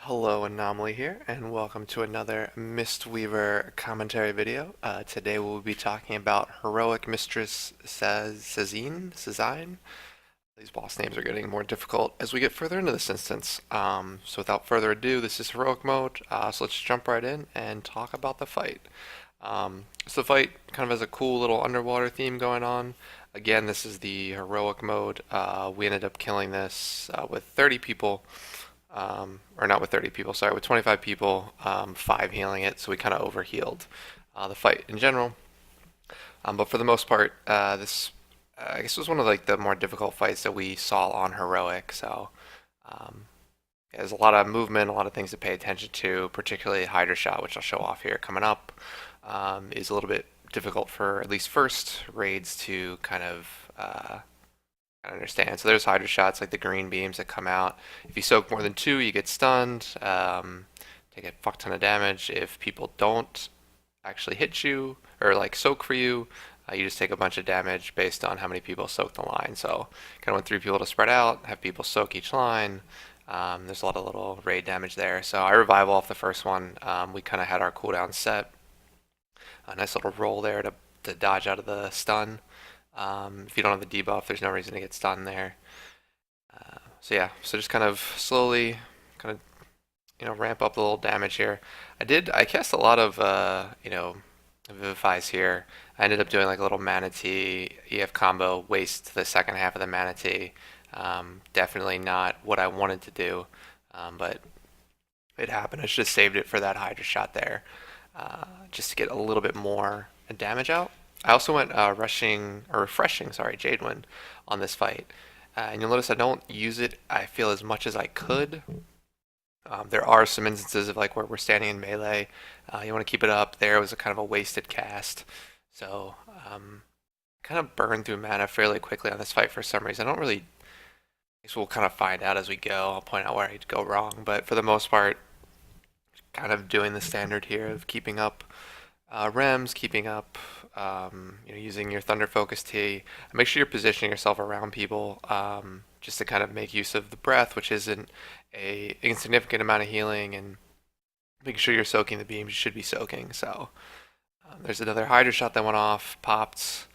Hello, Anomaly here, and welcome to another Mistweaver commentary video. Today we'll be talking about heroic Mistress Sazz'ine. These boss names are getting more difficult as we get further into this instance. So without further ado, this is heroic mode, so let's jump right in and talk about the fight. So the fight kind of has a cool little underwater theme going on. Again, this is the heroic mode. We ended up killing this with 30 people. Or not with 30 people, sorry, with 25 people, 5 healing it, so we kind of overhealed the fight in general. But for the most part, this I guess was one of like the more difficult fights that we saw on heroic. So um, yeah, there's a lot of movement, a lot of things to pay attention to, particularly Hydra Shot, which I'll show off here coming up, is a little bit difficult for at least first raids to kind of I understand. So there's Hydra shots like the green beams that come out. If you soak more than two, you get stunned. Take a fuck ton of damage. If people don't actually hit you or like soak for you, you just take a bunch of damage based on how many people soak the line. So kind of want 3 people to spread out, have people soak each line. There's a lot of little raid damage there. So I revival off the first one. We kind of had our cooldown set. A nice little roll there to dodge out of the stun. If you don't have the debuff, there's no reason to get stunned there. So yeah, so just kind of slowly, kind of ramp up the little damage here. I cast a lot of Vivifies here. I ended up doing like a little Manatee EF combo, waste the second half of the Manatee. Definitely not what I wanted to do, but it happened. I should have saved it for that Hydra shot there, just to get a little bit more damage out. I also went refreshing, sorry, Jadewind on this fight. And you'll notice I don't use it, I feel, as much as I could. There are some instances of like where we're standing in melee. You want to keep it up. There was a kind of a wasted cast. So kind of burn through mana fairly quickly on this fight for some reason. I don't really, I guess we'll kind of find out as we go. I'll point out where I'd go wrong. But for the most part, kind of doing the standard here of keeping up rems, keeping up, using your Thunder Focus T. Make sure you're positioning yourself around people, just to kind of make use of the breath, which isn't a insignificant amount of healing, and making sure you're soaking the beams you should be soaking. So there's another Hydra shot that went off, popped.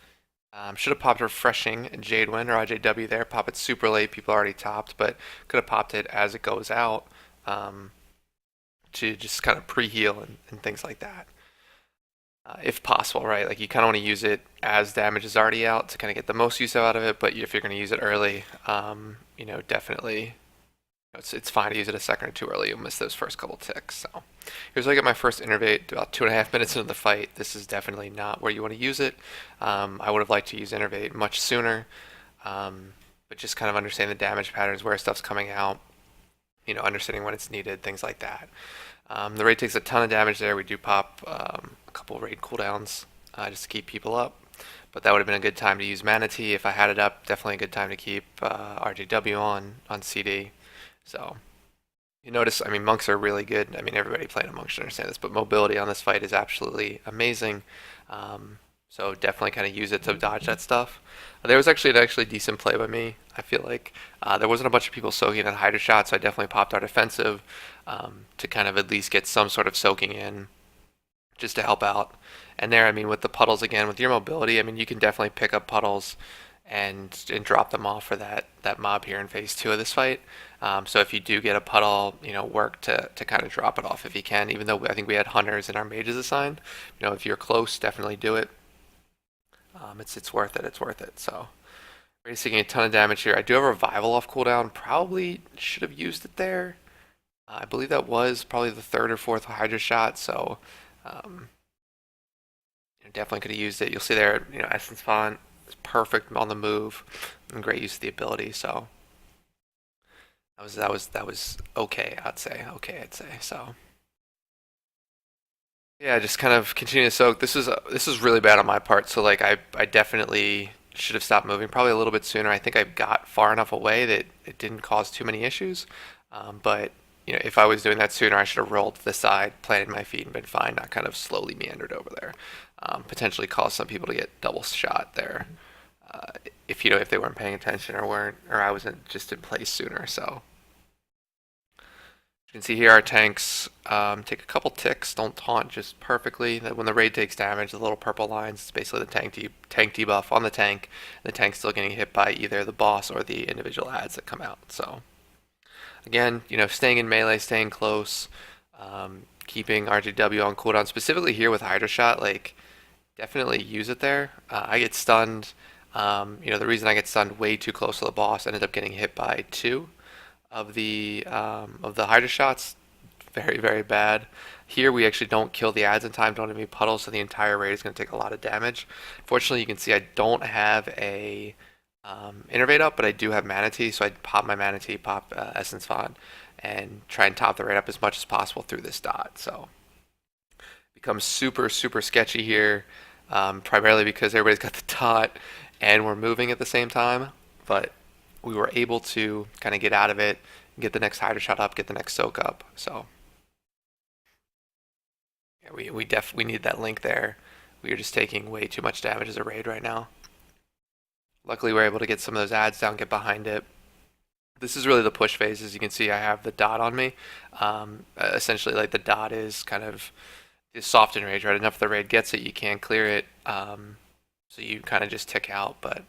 Should have popped refreshing Jadewind or IJW there. Pop it super late, people already topped, but could have popped it as it goes out, to just kind of pre-heal and things like that. If possible, right? Like you kind of want to use it as damage is already out to kind of get the most use out of it. But if you're going to use it early, definitely, it's fine to use it a second or two early. You'll miss those first couple ticks. So here's where I get my first innervate about 2.5 minutes into the fight. This is definitely not where you want to use it. I would have liked to use innervate much sooner, but just kind of understand the damage patterns, where stuff's coming out, understanding when it's needed, things like that. The raid takes a ton of damage there. We do pop a couple raid cooldowns just to keep people up. But that would have been a good time to use Manatee if I had it up. Definitely a good time to keep RJW on CD. So you notice, I mean, monks are really good. I mean, everybody playing a monk should understand this, but mobility on this fight is absolutely amazing. So definitely kind of use it to dodge that stuff. There was actually an decent play by me. I feel like there wasn't a bunch of people soaking at Hydra shots, so I definitely popped our defensive to kind of at least get some sort of soaking in, just to help out. And there, I mean, with the puddles again, with your mobility, I mean, you can definitely pick up puddles and drop them off for that mob here in phase 2 of this fight. So if you do get a puddle, work to kind of drop it off if you can. Even though I think we had hunters and our mages assigned, if you're close, definitely do it. It's worth it. It's worth it. So Ray's taking a ton of damage here. I do have a revival off cooldown. Probably should have used it there. I believe that was probably the third or fourth Hydra shot. So definitely could have used it. You'll see there, Essence Font is perfect on the move and great use of the ability. So that was okay. I'd say okay. So. Yeah, just kind of continue to soak. This is really bad on my part. So like I definitely should have stopped moving probably a little bit sooner. I think I got far enough away that it didn't cause too many issues. But if I was doing that sooner, I should have rolled to the side, planted my feet, and been fine. Not kind of slowly meandered over there. Potentially caused some people to get double shot there. If they weren't paying attention or I wasn't just in place sooner. So You can see here our tanks take a couple ticks, don't taunt just perfectly. That when the raid takes damage, the little purple lines, it's basically the tank debuff on the tank. The tank's still getting hit by either the boss or the individual ads that come out. So again, staying in melee, staying close, keeping RGW on cooldown, specifically here with Hydra Shot, like definitely use it there. I get stunned. The reason I get stunned way too close to the boss, ended up getting hit by two of the Hydra shots. Very, very bad. Here we actually don't kill the ads in time, don't have any puddles, so the entire raid is going to take a lot of damage. Fortunately, you can see I don't have a Innervate up, but I do have Manatee, so I pop my Manatee, pop Essence Font, and try and top the raid up as much as possible through this dot. So it becomes super, super sketchy here, primarily because everybody's got the dot and we're moving at the same time, but we were able to kind of get out of it, get the next Hydra Shot up, get the next Soak up. So yeah, we need that link there. We are just taking way too much damage as a raid right now. Luckily, we're able to get some of those ads down, get behind it. This is really the push phase. As you can see, I have the dot on me. Essentially, like the dot is kind of is soft in rage, right? Enough the raid gets it, you can clear it. So you kind of just tick out, but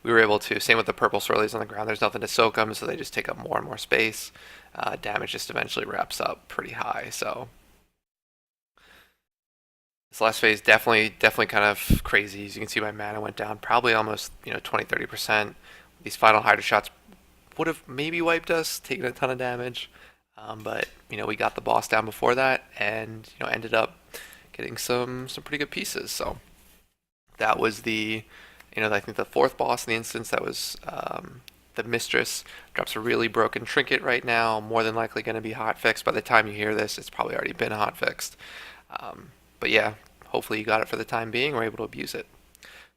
we were able to, same with the purple swirlies on the ground, there's nothing to soak them, so they just take up more and more space. Damage just eventually wraps up pretty high, so this last phase definitely kind of crazy. As you can see, my mana went down probably almost 20-30%. These final Hydra shots would have maybe wiped us, taken a ton of damage, but we got the boss down before that, and ended up getting some pretty good pieces. So that was the I think the fourth boss in the instance. That was the Mistress. Drops a really broken trinket right now. More than likely going to be hotfixed. By the time you hear this, it's probably already been hotfixed. But yeah, hopefully you got it for the time being, or able to abuse it.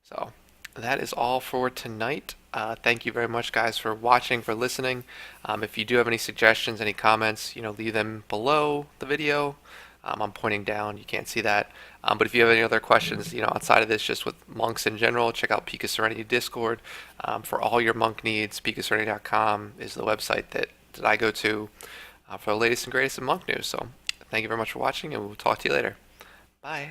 So that is all for tonight. Thank you very much, guys, for watching, for listening. If you do have any suggestions, any comments, leave them below the video. I'm pointing down, you can't see that. But if you have any other questions, outside of this, just with monks in general, check out Peak of Serenity Discord. For all your monk needs, peakofserenity.com is the website that I go to for the latest and greatest in monk news. So thank you very much for watching, and we'll talk to you later. Bye.